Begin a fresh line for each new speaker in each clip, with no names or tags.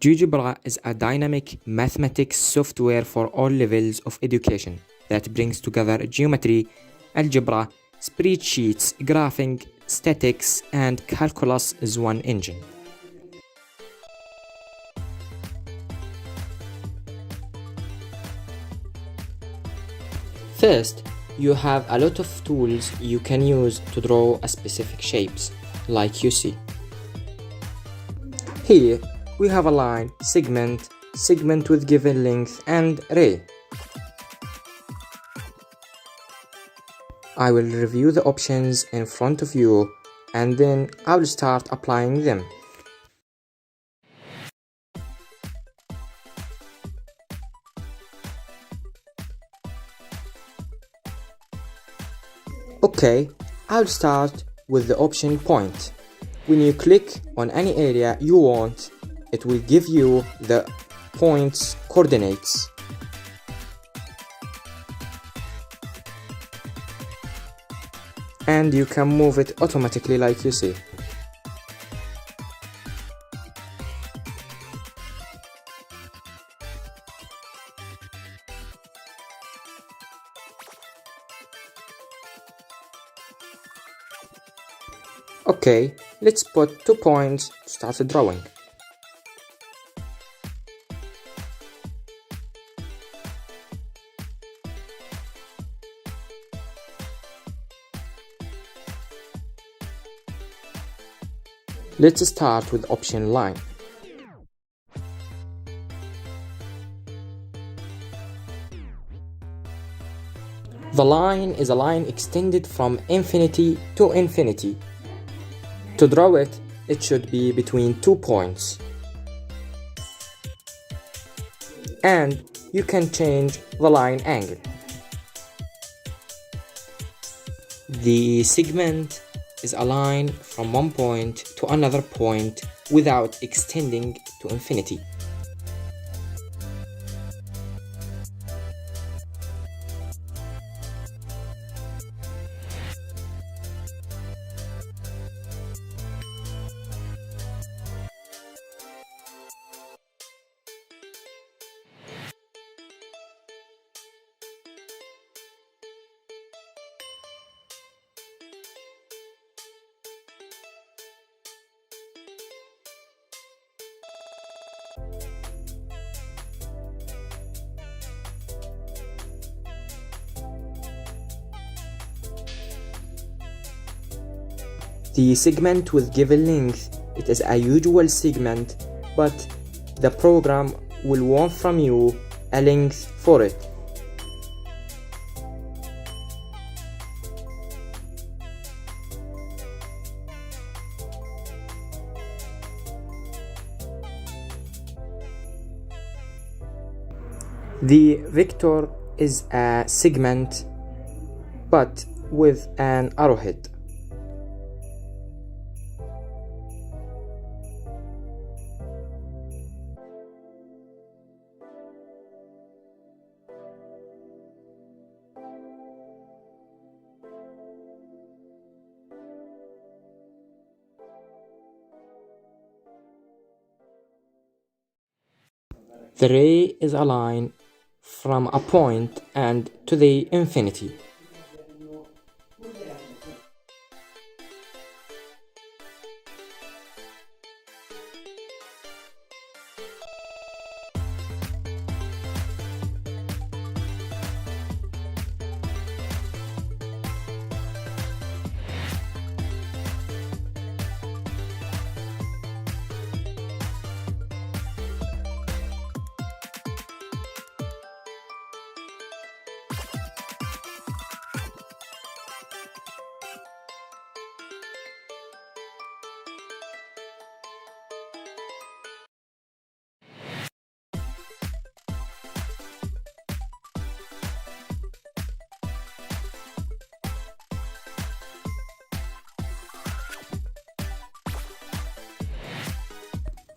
GeoGebra is a dynamic mathematics software for all levels of education that brings together geometry, algebra, spreadsheets, graphing, statistics, and calculus as one engine. First, you have a lot of tools you can use to draw a specific shapes, like you see. Here, we have a line, segment, segment with given length, and ray. I will review the options in front of you, and then I will start applying them. Okay, I'll start with the option point. When you click on any area you want, it will give you the point's coordinates. And you can move it automatically like you see. Okay, let's put 2 points to start the drawing. Let's start with option line. The line is a line extended from infinity to infinity. To draw it, it should be between 2 points. And you can change the line angle. The segment is a line from one point to another point without extending to infinity. The segment with given length, it is a usual segment, but the program will want from you a length for it. The vector is a segment, but with an arrowhead. The ray is a line from a point and to the infinity.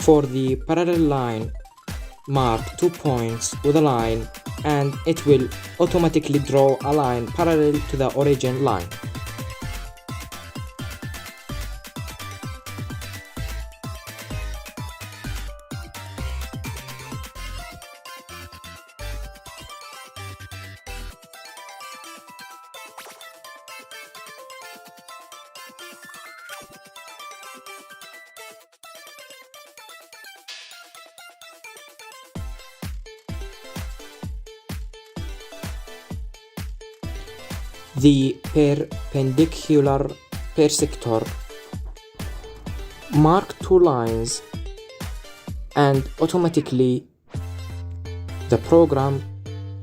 For the parallel line, mark 2 points with a line and it will automatically draw a line parallel to the origin line. the perpendicular persector, mark two lines, and automatically the program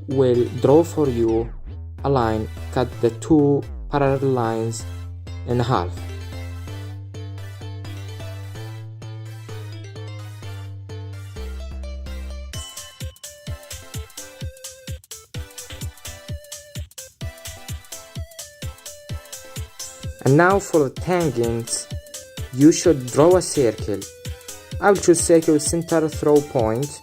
will draw for you a line, cut the two parallel lines in half. And now for the tangents, you should draw a circle. I will choose circle center throw point.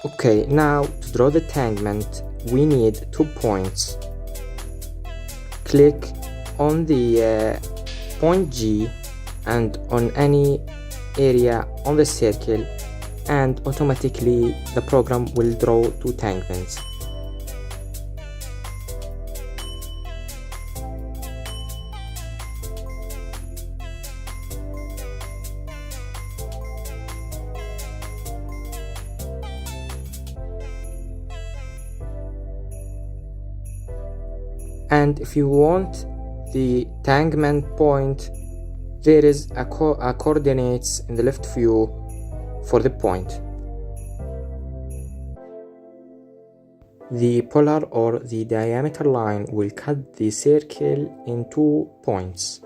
Okay, now to draw the tangent, we need 2 points. Click on the point G and on any area on the circle, and automatically the program will draw 2 tangents. And if you want the tangent point, there is a coordinates in the left view for the point. The polar or the diameter line will cut the circle in 2 points.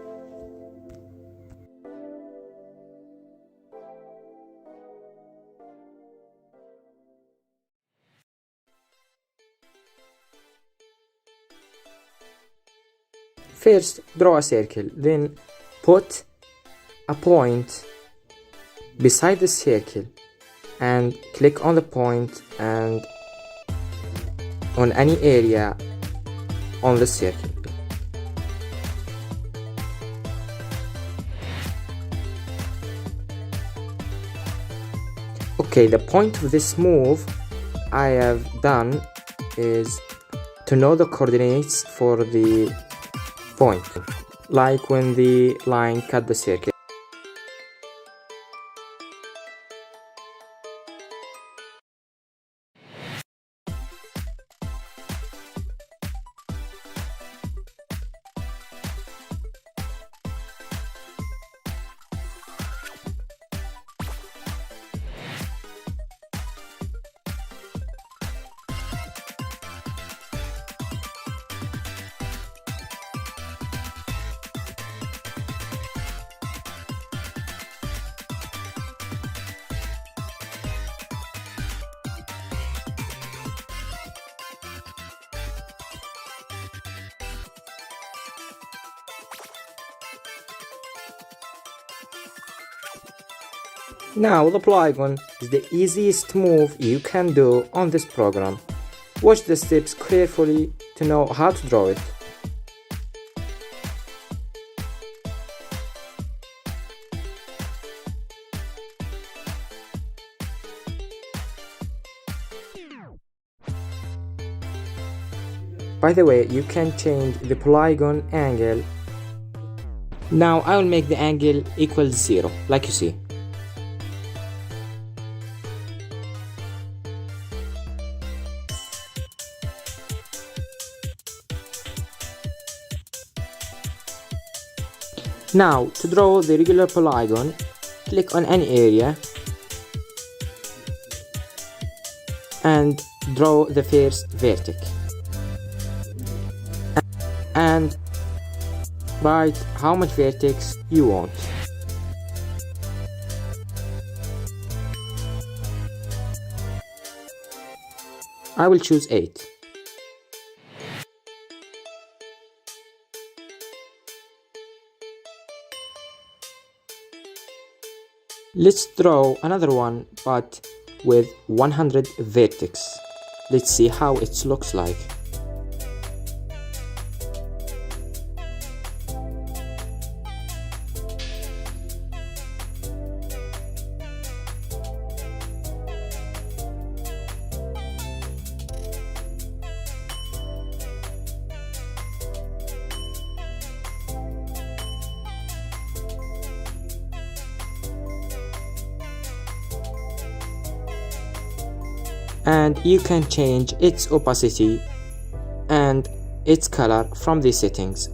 First, draw a circle, then put a point beside the circle and click on the point and on any area on the circle. Okay, the point of this move I have done is to know the coordinates for the point, like when the line cut the circle. Now the polygon is the easiest move you can do on this program. Watch the steps carefully to know how to draw it. By the way, you can change the polygon angle. Now I will make the angle equal 0, like you see. Now, to draw the regular polygon, click on any area and draw the first vertex. And write how much vertex you want. I will choose 8. Let's draw another one, but with 100 vertex. Let's see how it looks like. and you can change its opacity and its color from these settings.